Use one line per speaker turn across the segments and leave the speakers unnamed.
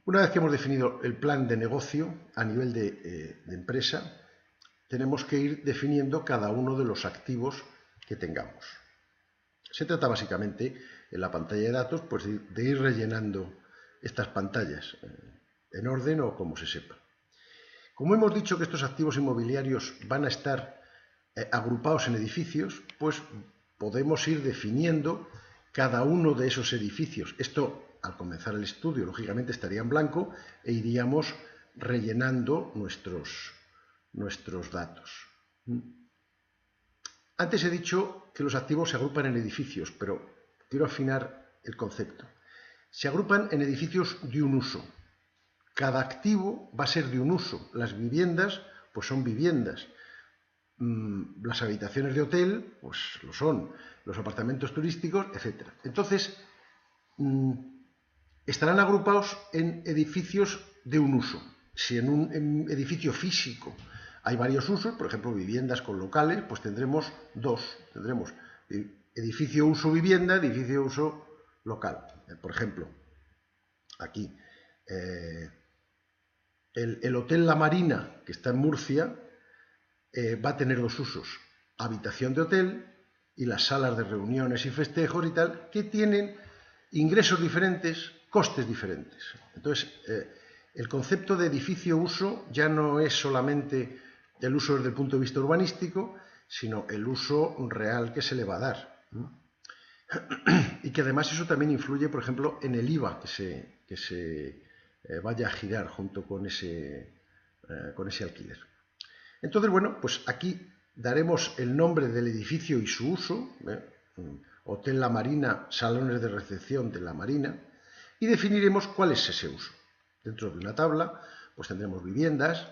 Una vez que hemos definido el plan de negocio a nivel de empresa, tenemos que ir definiendo cada uno de los activos que tengamos. Se trata básicamente, en la pantalla de datos, pues de ir rellenando estas pantallas en orden o como se sepa. Como hemos dicho que estos activos inmobiliarios van a estar agrupados en edificios, pues podemos ir definiendo cada uno de esos edificios. Esto, al comenzar el estudio, lógicamente estaría en blanco e iríamos rellenando nuestros datos. Antes he dicho que los activos se agrupan en edificios, pero quiero afinar el concepto. Se agrupan en edificios de un uso. Cada activo va a ser de un uso. Las viviendas, pues son viviendas. Las habitaciones de hotel, pues lo son. Los apartamentos turísticos, etc. Entonces, estarán agrupados en edificios de un uso. Si en un edificio físico hay varios usos, por ejemplo, viviendas con locales, pues tendremos dos. Tendremos edificio uso vivienda, edificio uso local. Por ejemplo, aquí, el Hotel La Marina, que está en Murcia, va a tener dos usos. Habitación de hotel y las salas de reuniones y festejos y tal, que tienen ingresos diferentes, costes diferentes. Entonces, el concepto de edificio-uso ya no es solamente el uso desde el punto de vista urbanístico, sino el uso real que se le va a dar. Y que además eso también influye, por ejemplo, en el IVA que se vaya a girar junto con ese alquiler. Entonces, bueno, pues aquí daremos el nombre del edificio y su uso, Hotel La Marina, salones de recepción de La Marina, y definiremos cuál es ese uso. Dentro de una tabla, pues tendremos viviendas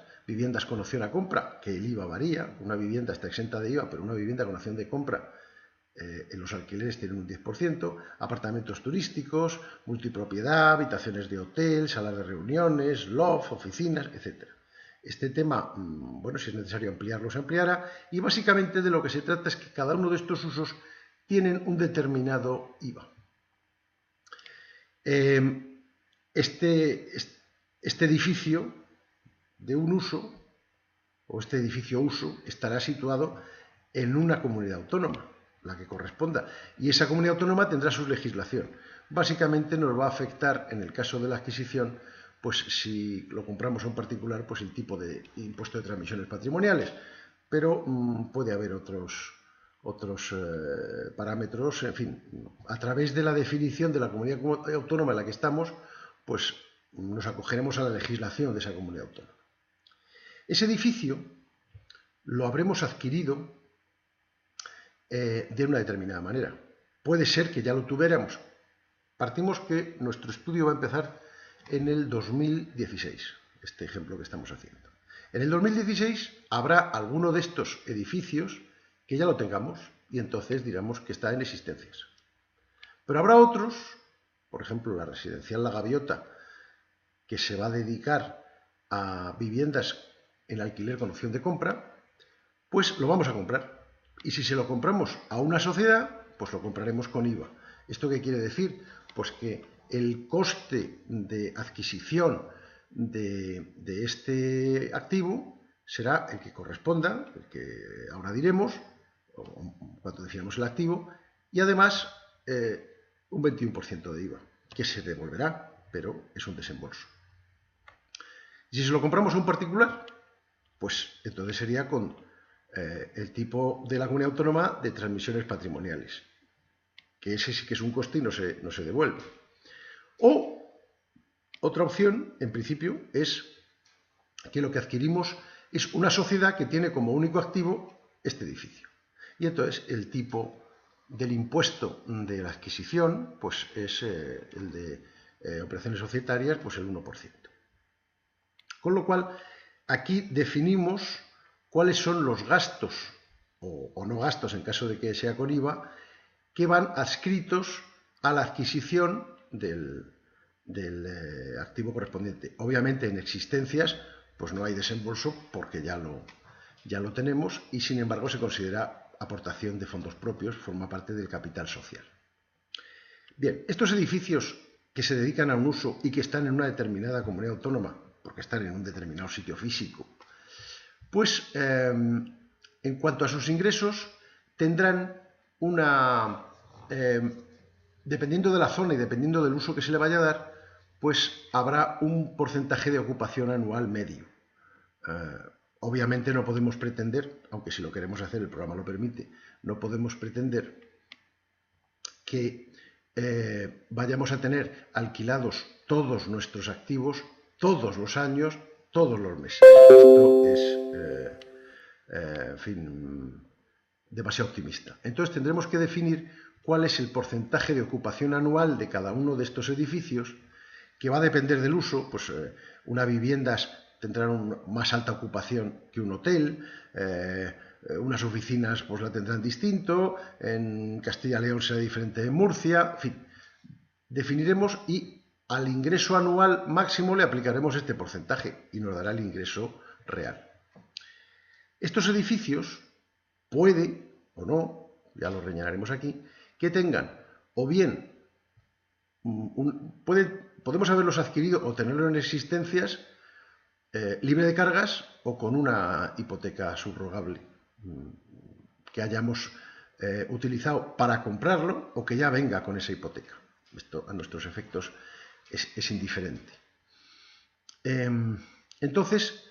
con opción a compra, que el IVA varía. Una vivienda está exenta de IVA, pero una vivienda con opción de compra en los alquileres tienen un 10%, apartamentos turísticos, multipropiedad, habitaciones de hotel, salas de reuniones, loft, oficinas, etc. Este tema, bueno, si es necesario ampliarlo, se ampliará, y básicamente de lo que se trata es que cada uno de estos usos tienen un determinado IVA. Este edificio de un uso, o este edificio uso, estará situado en una comunidad autónoma, la que corresponda, y esa comunidad autónoma tendrá su legislación. Básicamente nos va a afectar, en el caso de la adquisición, pues si lo compramos a un particular, pues el tipo de impuesto de transmisiones patrimoniales, pero puede haber otros parámetros, en fin, a través de la definición de la comunidad autónoma en la que estamos, pues nos acogeremos a la legislación de esa comunidad autónoma. Ese edificio lo habremos adquirido de una determinada manera. Puede ser que ya lo tuviéramos. Partimos que nuestro estudio va a empezar en el 2016, este ejemplo que estamos haciendo. En el 2016 habrá alguno de estos edificios que ya lo tengamos y entonces diremos que está en existencias. Pero habrá otros, por ejemplo la residencial La Gaviota, que se va a dedicar a viviendas en alquiler con opción de compra, pues lo vamos a comprar. Y si se lo compramos a una sociedad, pues lo compraremos con IVA. ¿Esto qué quiere decir? Pues que el coste de adquisición de este activo será el que corresponda, el que ahora diremos, cuando definamos el activo, y además un 21% de IVA, que se devolverá, pero es un desembolso. Si se lo compramos a un particular, pues entonces sería con el tipo de la comunidad autónoma de transmisiones patrimoniales, que ese sí que es un coste y no se devuelve. O otra opción, en principio, es que lo que adquirimos es una sociedad que tiene como único activo este edificio. Y entonces el tipo del impuesto de la adquisición pues es el de operaciones societarias, pues el 1%. Con lo cual, aquí definimos cuáles son los gastos, o no gastos en caso de que sea con IVA, que van adscritos a la adquisición del activo correspondiente. Obviamente en existencias pues no hay desembolso porque ya lo tenemos y sin embargo se considera aportación de fondos propios, forma parte del capital social. Bien, estos edificios que se dedican a un uso y que están en una determinada comunidad autónoma, porque están en un determinado sitio físico, pues en cuanto a sus ingresos tendrán una, dependiendo de la zona y dependiendo del uso que se le vaya a dar, pues habrá un porcentaje de ocupación anual medio. Obviamente no podemos pretender, aunque si lo queremos hacer el programa lo permite, no podemos pretender que vayamos a tener alquilados todos nuestros activos todos los años, todos los meses. Esto es, en fin, demasiado optimista. Entonces tendremos que definir cuál es el porcentaje de ocupación anual de cada uno de estos edificios, que va a depender del uso. Pues unas viviendas tendrán más alta ocupación que un hotel, unas oficinas pues la tendrán distinto, en Castilla y León será diferente de Murcia, en fin. Definiremos y al ingreso anual máximo le aplicaremos este porcentaje y nos dará el ingreso real. Estos edificios puede o no, ya lo rellenaremos aquí, que tengan o bien, podemos haberlos adquirido o tenerlos en existencias libre de cargas o con una hipoteca subrogable que hayamos utilizado para comprarlo o que ya venga con esa hipoteca. Esto a nuestros efectos es indiferente. Entonces,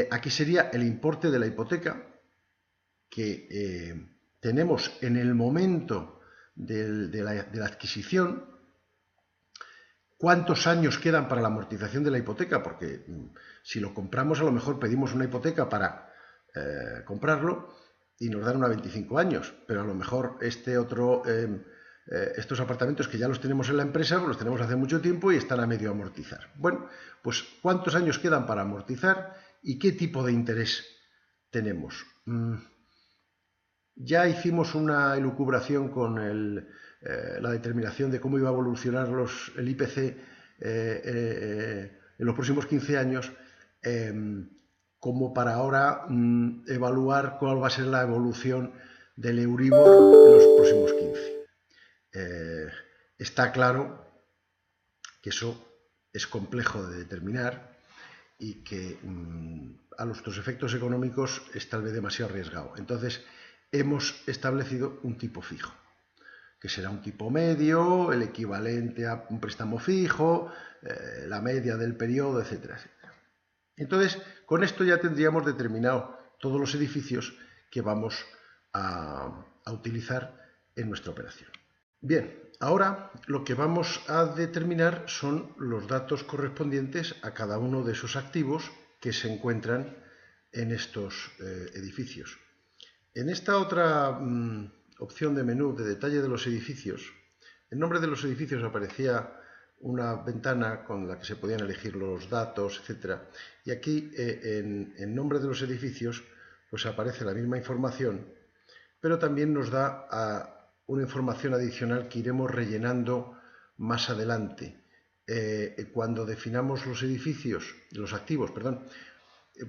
aquí sería el importe de la hipoteca que tenemos en el momento de la adquisición, cuántos años quedan para la amortización de la hipoteca, porque si lo compramos a lo mejor pedimos una hipoteca para comprarlo y nos dan una 25 años, pero a lo mejor estos apartamentos que ya los tenemos en la empresa, pues los tenemos hace mucho tiempo y están a medio amortizar. Bueno, pues cuántos años quedan para amortizar y qué tipo de interés tenemos. Ya hicimos una elucubración con la determinación de cómo iba a evolucionar el IPC en los próximos 15 años, como para ahora evaluar cuál va a ser la evolución del Euribor en los próximos 15. Está claro que eso es complejo de determinar y que a nuestros efectos económicos es tal vez demasiado arriesgado. Entonces, hemos establecido un tipo fijo, que será un tipo medio, el equivalente a un préstamo fijo, la media del periodo, etcétera, etcétera. Entonces, con esto ya tendríamos determinado todos los edificios que vamos a utilizar en nuestra operación. Bien, ahora lo que vamos a determinar son los datos correspondientes a cada uno de esos activos que se encuentran en estos edificios. En esta otra opción de menú de detalle de los edificios, en nombre de los edificios aparecía una ventana con la que se podían elegir los datos, etc. Y aquí, en nombre de los edificios, pues aparece la misma información, pero también nos da una información adicional que iremos rellenando más adelante. Cuando definamos los activos,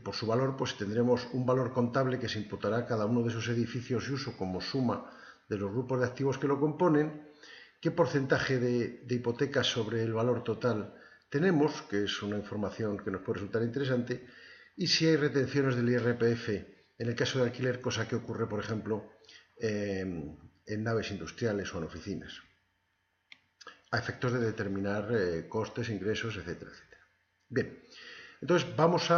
por su valor, pues tendremos un valor contable que se imputará a cada uno de esos edificios y uso como suma de los grupos de activos que lo componen, qué porcentaje de hipotecas sobre el valor total tenemos, que es una información que nos puede resultar interesante, y si hay retenciones del IRPF en el caso de alquiler, cosa que ocurre, por ejemplo, en naves industriales o en oficinas, a efectos de determinar costes, ingresos, etcétera, etcétera. Bien, entonces vamos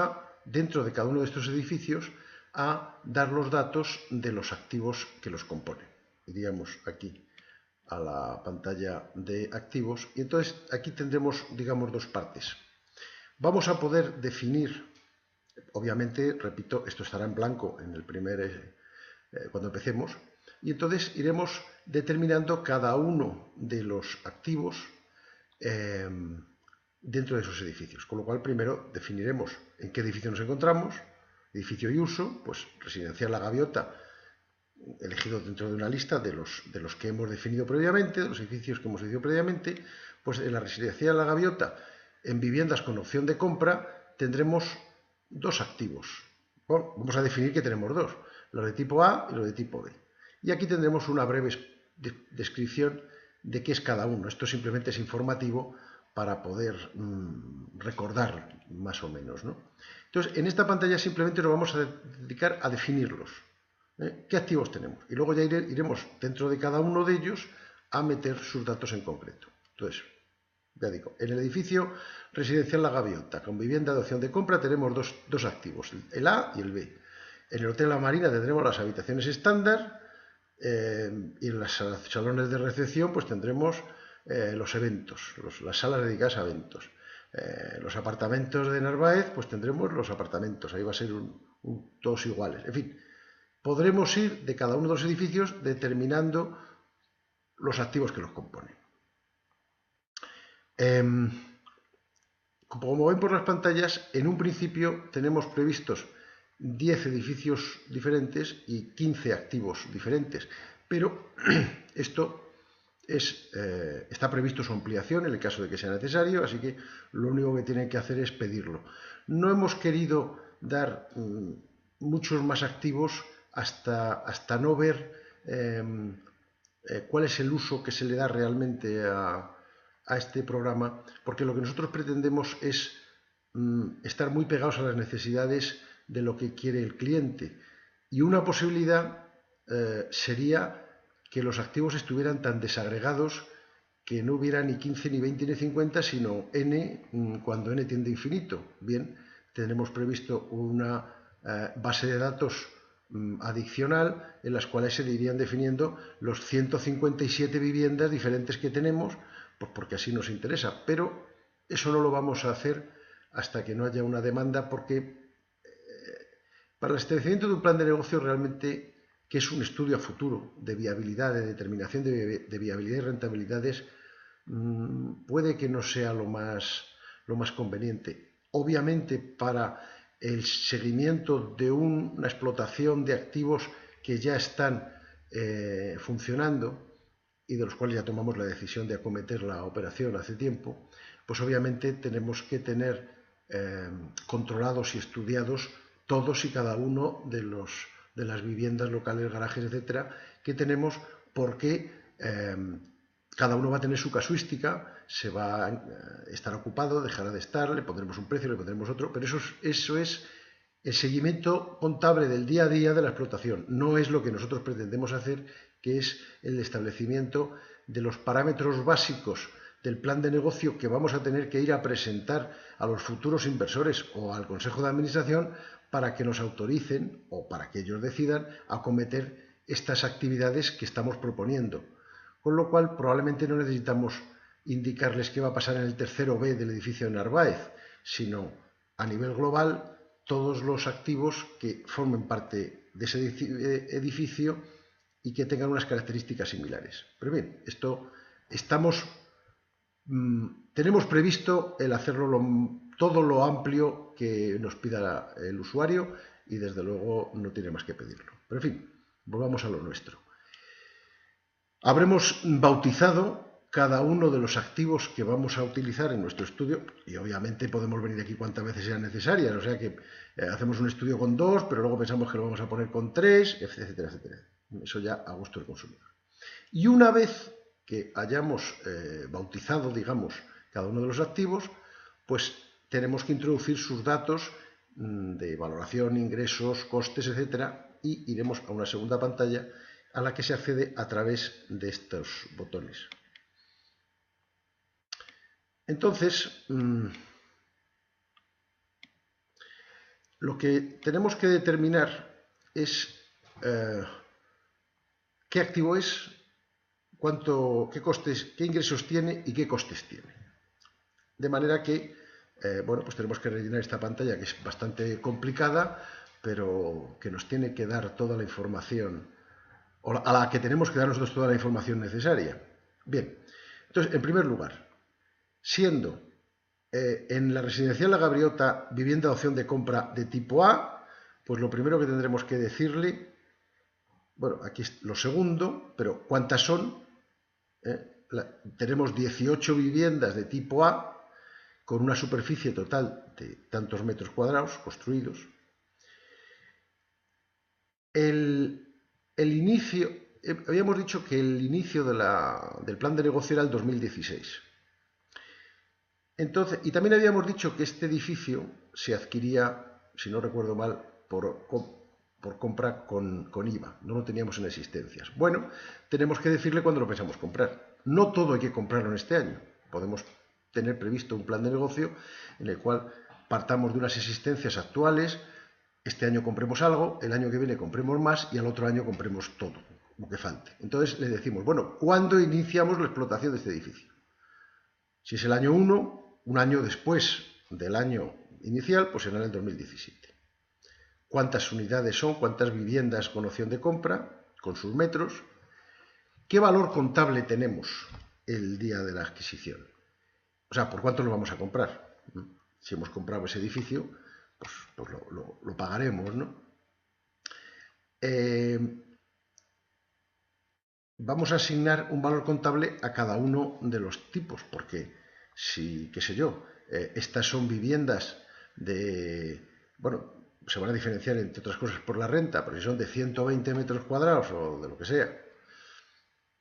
dentro de cada uno de estos edificios, a dar los datos de los activos que los componen. Iríamos aquí a la pantalla de activos y entonces aquí tendremos, digamos, dos partes. Vamos a poder definir, obviamente, repito, esto estará en blanco en el cuando empecemos, y entonces iremos determinando cada uno de los activos dentro de esos edificios, con lo cual primero definiremos en qué edificio nos encontramos, edificio y uso, pues residencial La Gaviota, elegido dentro de una lista de los que hemos definido previamente, de los edificios que hemos definido previamente. Pues en la residencial La Gaviota, en viviendas con opción de compra, tendremos dos activos. Bueno, vamos a definir que tenemos dos, los de tipo A y los de tipo B. Y aquí tendremos una breve descripción de qué es cada uno. Esto simplemente es informativo para poder recordar más o menos, ¿no? Entonces, en esta pantalla simplemente nos vamos a dedicar a definirlos. ¿Qué activos tenemos? Y luego ya iremos dentro de cada uno de ellos a meter sus datos en concreto. Entonces, ya digo, en el edificio residencial La Gaviota, con vivienda de opción de compra, tenemos dos activos, el A y el B. En el Hotel La Marina tendremos las habitaciones estándar y en los salones de recepción pues tendremos los eventos, las salas dedicadas a eventos. Los apartamentos de Narváez pues tendremos los apartamentos, ahí va a ser todos iguales. En fin, podremos ir de cada uno de los edificios determinando los activos que los componen. Como ven por las pantallas, en un principio tenemos previstos 10 edificios diferentes y 15 activos diferentes, pero esto está previsto su ampliación en el caso de que sea necesario, así que lo único que tienen que hacer es pedirlo. No hemos querido dar muchos más activos hasta no ver cuál es el uso que se le da realmente a este programa, porque lo que nosotros pretendemos es estar muy pegados a las necesidades de lo que quiere el cliente. Y una posibilidad sería que los activos estuvieran tan desagregados que no hubiera ni 15, ni 20, ni 50, sino n cuando n tiende a infinito. Bien, tenemos previsto una base de datos adicional en las cuales se irían definiendo los 157 viviendas diferentes que tenemos, pues porque así nos interesa, pero eso no lo vamos a hacer hasta que no haya una demanda, porque para el establecimiento de un plan de negocio realmente, que es un estudio a futuro de viabilidad, de determinación de viabilidad y rentabilidades, puede que no sea lo más conveniente. Obviamente, para el seguimiento de una explotación de activos que ya están funcionando y de los cuales ya tomamos la decisión de acometer la operación hace tiempo, pues obviamente tenemos que tener controlados y estudiados todos y cada uno de las viviendas, locales, garajes, etcétera, que tenemos, porque cada uno va a tener su casuística, se va a estar ocupado, dejará de estar, le pondremos un precio, le pondremos otro, pero eso es el seguimiento contable del día a día de la explotación. No es lo que nosotros pretendemos hacer, que es el establecimiento de los parámetros básicos del plan de negocio que vamos a tener que ir a presentar a los futuros inversores o al Consejo de Administración para que nos autoricen o para que ellos decidan acometer estas actividades que estamos proponiendo. Con lo cual, probablemente no necesitamos indicarles qué va a pasar en el tercero B del edificio de Narváez, sino a nivel global todos los activos que formen parte de ese edificio y que tengan unas características similares. Pero bien, tenemos previsto el hacerlo todo lo amplio que nos pida el usuario y desde luego no tiene más que pedirlo. Pero en fin, volvamos a lo nuestro. Habremos bautizado cada uno de los activos que vamos a utilizar en nuestro estudio y obviamente podemos venir aquí cuantas veces sean necesarias, o sea que hacemos un estudio con 2, pero luego pensamos que lo vamos a poner con 3, etcétera, etcétera. Eso ya a gusto del consumidor. Y una vez que hayamos bautizado, digamos, cada uno de los activos, pues tenemos que introducir sus datos de valoración, ingresos, costes, etcétera, y iremos a una segunda pantalla a la que se accede a través de estos botones. Entonces, lo que tenemos que determinar es qué activo es, qué costes, qué ingresos tiene y qué costes tiene. De manera que, bueno, pues tenemos que rellenar esta pantalla, que es bastante complicada, pero que nos tiene que dar toda la información, o a la que tenemos que dar nosotros toda la información necesaria. Bien, entonces, en primer lugar, siendo en la residencial La Gaviota vivienda de opción de compra de tipo A, pues lo primero que tendremos que decirle, bueno, aquí es lo segundo, pero ¿cuántas son? Tenemos 18 viviendas de tipo A con una superficie total de tantos metros cuadrados construidos. El inicio, habíamos dicho que el inicio del plan de negocio era el 2016. Entonces, y también habíamos dicho que este edificio se adquiría, si no recuerdo mal, por compra con IVA, no lo teníamos en existencias. Bueno, tenemos que decirle cuándo lo pensamos comprar. No todo hay que comprarlo en este año. Podemos tener previsto un plan de negocio en el cual partamos de unas existencias actuales, este año compremos algo, el año que viene compremos más y al otro año compremos todo lo que falte. Entonces le decimos, bueno, ¿cuándo iniciamos la explotación de este edificio? Si es el año 1, un año después del año inicial, pues será en el 2017. ¿Cuántas unidades son? ¿Cuántas viviendas con opción de compra? Con sus metros. ¿Qué valor contable tenemos el día de la adquisición? O sea, ¿por cuánto lo vamos a comprar? Si hemos comprado ese edificio, pues lo pagaremos, ¿no? Vamos a asignar un valor contable a cada uno de los tipos, porque si, qué sé yo, estas son viviendas de, bueno, se van a diferenciar entre otras cosas por la renta, pero si son de 120 metros cuadrados o de lo que sea,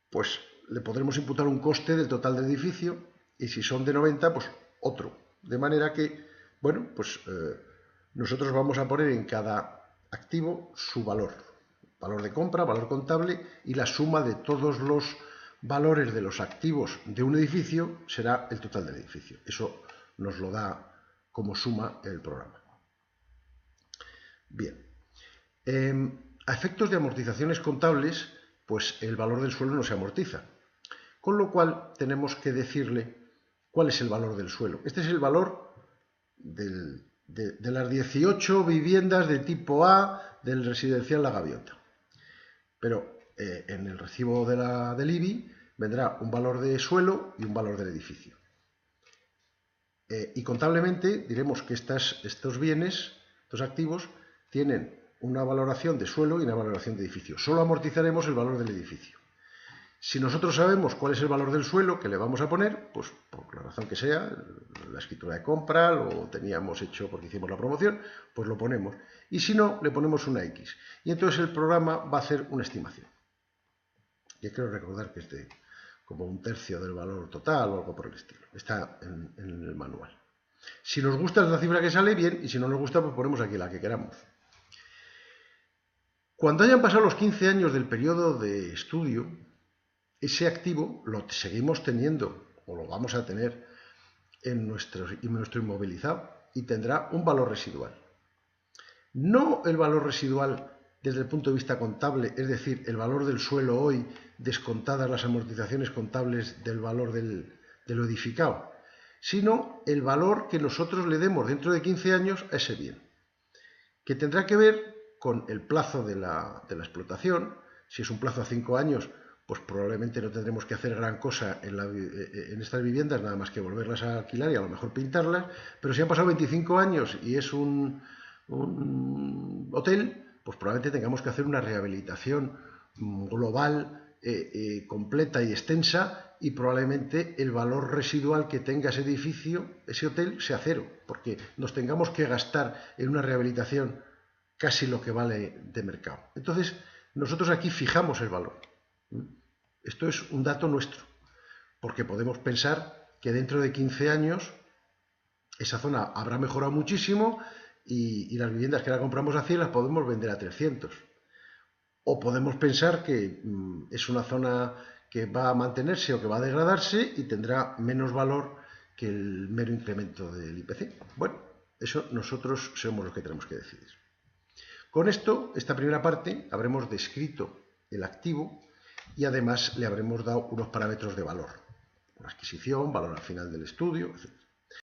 pues le podremos imputar un coste del total del edificio, y si son de 90, pues otro. De manera que, bueno, pues nosotros vamos a poner en cada activo su valor. Valor de compra, valor contable, y la suma de todos los valores de los activos de un edificio será el total del edificio. Eso nos lo da como suma el programa. Bien. A efectos de amortizaciones contables, pues el valor del suelo no se amortiza. Con lo cual tenemos que decirle cuál es el valor del suelo. Este es el valor de las 18 viviendas de tipo A del residencial La Gaviota. Pero en el recibo del IBI vendrá un valor de suelo y un valor del edificio. Y contablemente diremos que estos bienes, estos activos, tienen una valoración de suelo y una valoración de edificio. Solo amortizaremos el valor del edificio. Si nosotros sabemos cuál es el valor del suelo que le vamos a poner, pues por la razón que sea, la escritura de compra, lo teníamos hecho porque hicimos la promoción, pues lo ponemos. Y si no, le ponemos una X. Y entonces el programa va a hacer una estimación. Y quiero recordar que es de como un tercio del valor total o algo por el estilo. Está en el manual. Si nos gusta es la cifra que sale, bien, y si no nos gusta, pues ponemos aquí la que queramos. Cuando hayan pasado los 15 años del periodo de estudio, ese activo lo seguimos teniendo, o lo vamos a tener en nuestro inmovilizado, y tendrá un valor residual. No el valor residual desde el punto de vista contable, es decir, el valor del suelo hoy, descontadas las amortizaciones contables del valor de lo edificado, sino el valor que nosotros le demos dentro de 15 años a ese bien, que tendrá que ver con el plazo de la explotación. Si es un plazo a 5 años, pues probablemente no tendremos que hacer gran cosa en estas viviendas, nada más que volverlas a alquilar y a lo mejor pintarlas, pero si han pasado 25 años y es un hotel, pues probablemente tengamos que hacer una rehabilitación global, completa y extensa, y probablemente el valor residual que tenga ese edificio, ese hotel, sea cero, porque nos tengamos que gastar en una rehabilitación casi lo que vale de mercado. Entonces, nosotros aquí fijamos el valor. Esto es un dato nuestro, porque podemos pensar que dentro de 15 años esa zona habrá mejorado muchísimo y las viviendas que la compramos a 100 las podemos vender a 300. O podemos pensar que es una zona que va a mantenerse o que va a degradarse y tendrá menos valor que el mero incremento del IPC. Bueno, eso nosotros somos los que tenemos que decidir. Con esto, esta primera parte, habremos descrito el activo y además le habremos dado unos parámetros de valor. Una adquisición, valor al final del estudio, etc.